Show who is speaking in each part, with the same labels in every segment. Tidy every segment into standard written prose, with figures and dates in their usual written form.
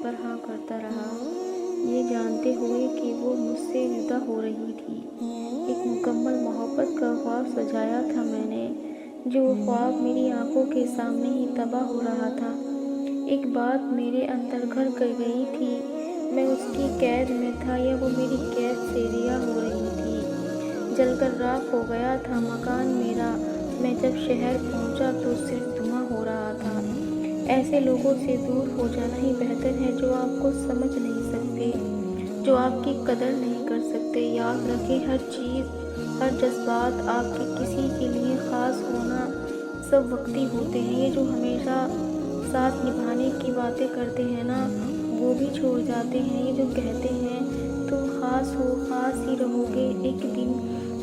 Speaker 1: پر ہاں کرتا رہا، یہ جانتے ہوئے کہ وہ مجھ سے جدا ہو رہی تھی۔ ایک مکمل محبت کا خواب سجایا تھا میں نے، جو خواب میری آنکھوں کے سامنے ہی تباہ ہو رہا تھا۔ ایک بات میرے اندر گھر کر گئی تھی، میں اس کی قید میں تھا یا وہ میری قید سے رہا ہو رہی تھی۔ جل کر راکھ ہو گیا تھا مکان میرا، میں جب شہر پہنچا تو صرف دھواں ہو رہا تھا۔ ایسے لوگوں سے دور ہو جانا ہی بہتر ہے جو آپ کو سمجھ نہیں سکتے، جو آپ کی قدر نہیں کر سکتے۔ یاد رکھیں، ہر چیز، ہر جذبات آپ کے کسی کے لیے خاص ہونا سب وقتی ہوتے ہیں۔ یہ جو ہمیشہ ساتھ نبھانے کی باتیں کرتے ہیں نا، وہ بھی چھوڑ جاتے ہیں۔ یہ جو کہتے ہیں تم خاص ہو، خاص ہی رہو گے، ایک دن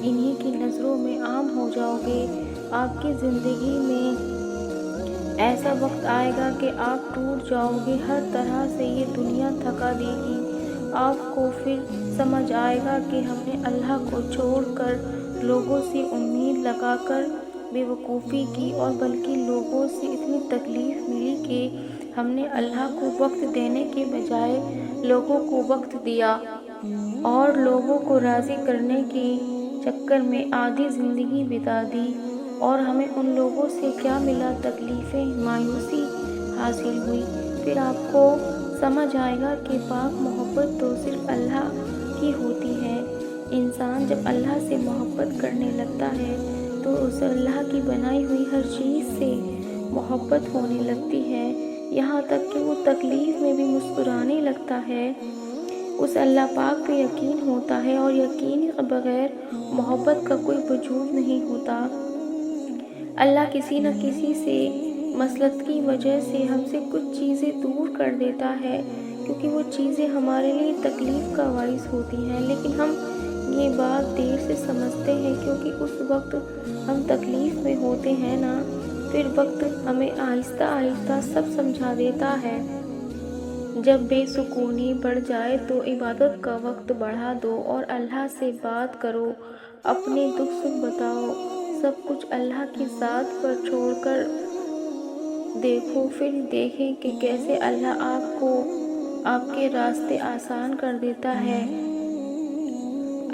Speaker 1: انہی کی نظروں میں عام ہو جاؤ گے۔ آپ کی زندگی میں ایسا وقت آئے گا کہ آپ ٹوٹ جاؤ گے، ہر طرح سے یہ دنیا تھکا دے گی۔ آپ کو پھر سمجھ آئے گا کہ ہم نے اللہ کو چھوڑ کر لوگوں سے امید لگا کر بے وقوفی کی، اور بلکہ لوگوں سے اتنی تکلیف ملی کہ ہم نے اللہ کو وقت دینے کے بجائے لوگوں کو وقت دیا، اور لوگوں کو راضی کرنے کے چکر میں آدھی زندگی بتا دی۔ اور ہمیں ان لوگوں سے کیا ملا؟ تکلیفیں، مایوسی حاصل ہوئی۔ پھر آپ کو سمجھ آئے گا کہ پاک محبت تو صرف اللہ کی ہوتی ہے۔ انسان جب اللہ سے محبت کرنے لگتا ہے تو اسے اللہ کی بنائی ہوئی ہر چیز سے محبت ہونے لگتی ہے، یہاں تک کہ وہ تکلیف میں بھی مسکرانے لگتا ہے۔ اس اللہ پاک پہ یقین ہوتا ہے، اور یقین کے بغیر محبت کا کوئی وجود نہیں ہوتا۔ اللہ کسی نہ کسی سے مصلحت کی وجہ سے ہم سے کچھ چیزیں دور کر دیتا ہے، کیونکہ وہ چیزیں ہمارے لیے تکلیف کا باعث ہوتی ہیں، لیکن ہم یہ بات دیر سے سمجھتے ہیں، کیونکہ اس وقت ہم تکلیف میں ہوتے ہیں نا، پھر وقت ہمیں آہستہ آہستہ سب سمجھا دیتا ہے۔ جب بے سکونی بڑھ جائے تو عبادت کا وقت بڑھا دو اور اللہ سے بات کرو، اپنے دکھ سکھ بتاؤ، سب کچھ اللہ کی ذات پر چھوڑ کر دیکھو، پھر دیکھیں کہ کیسے اللہ آپ کو آپ کے راستے آسان کر دیتا ہے۔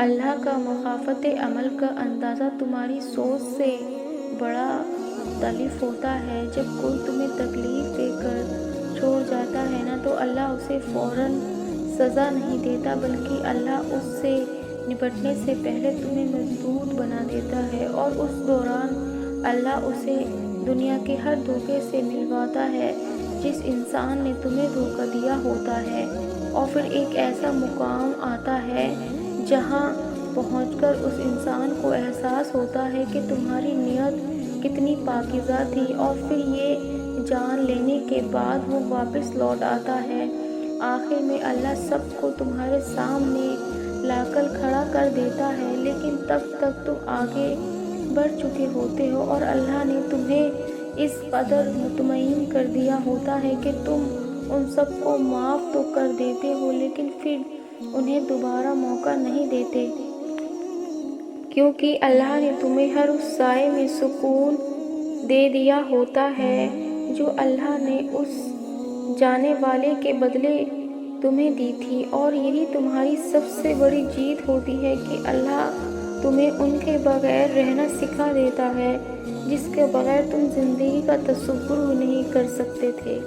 Speaker 1: اللہ کا مخافت عمل کا اندازہ تمہاری سوچ سے بڑا مختلف ہوتا ہے۔ جب کوئی تمہیں تکلیف دے کر چھوڑ جاتا ہے نا، تو اللہ اسے فوراً سزا نہیں دیتا، بلکہ اللہ اس سے نپٹنے سے پہلے تمہیں مضبوط بنا دیتا ہے، اور اس دوران اللہ اسے دنیا کے ہر دھوکے سے ملواتا ہے جس انسان نے تمہیں دھوکہ دیا ہوتا ہے۔ اور پھر ایک ایسا مقام آتا ہے جہاں پہنچ کر اس انسان کو احساس ہوتا ہے کہ تمہاری نیت کتنی پاکیزہ تھی، اور پھر یہ جان لینے کے بعد وہ واپس لوٹ آتا ہے۔ آخر میں اللہ سب کو تمہارے سامنے لا کر کھڑا کر دیتا ہے، لیکن تب تک تم آگے بڑھ چکے ہوتے ہو، اور اللہ نے تمہیں اس قدر مطمئن کر دیا ہوتا ہے کہ تم ان سب کو معاف تو کر دیتے ہو، لیکن پھر انہیں دوبارہ موقع نہیں دیتے، کیونکہ اللہ نے تمہیں ہر اس سائے میں سکون دے دیا ہوتا ہے جو اللہ نے اس جانے والے کے بدلے تمہیں دی تھی۔ اور یہی تمہاری سب سے بڑی جیت ہوتی ہے کہ اللہ تمہیں ان کے بغیر رہنا سکھا دیتا ہے جس کے بغیر تم زندگی کا تصور بھی نہیں کر سکتے تھے۔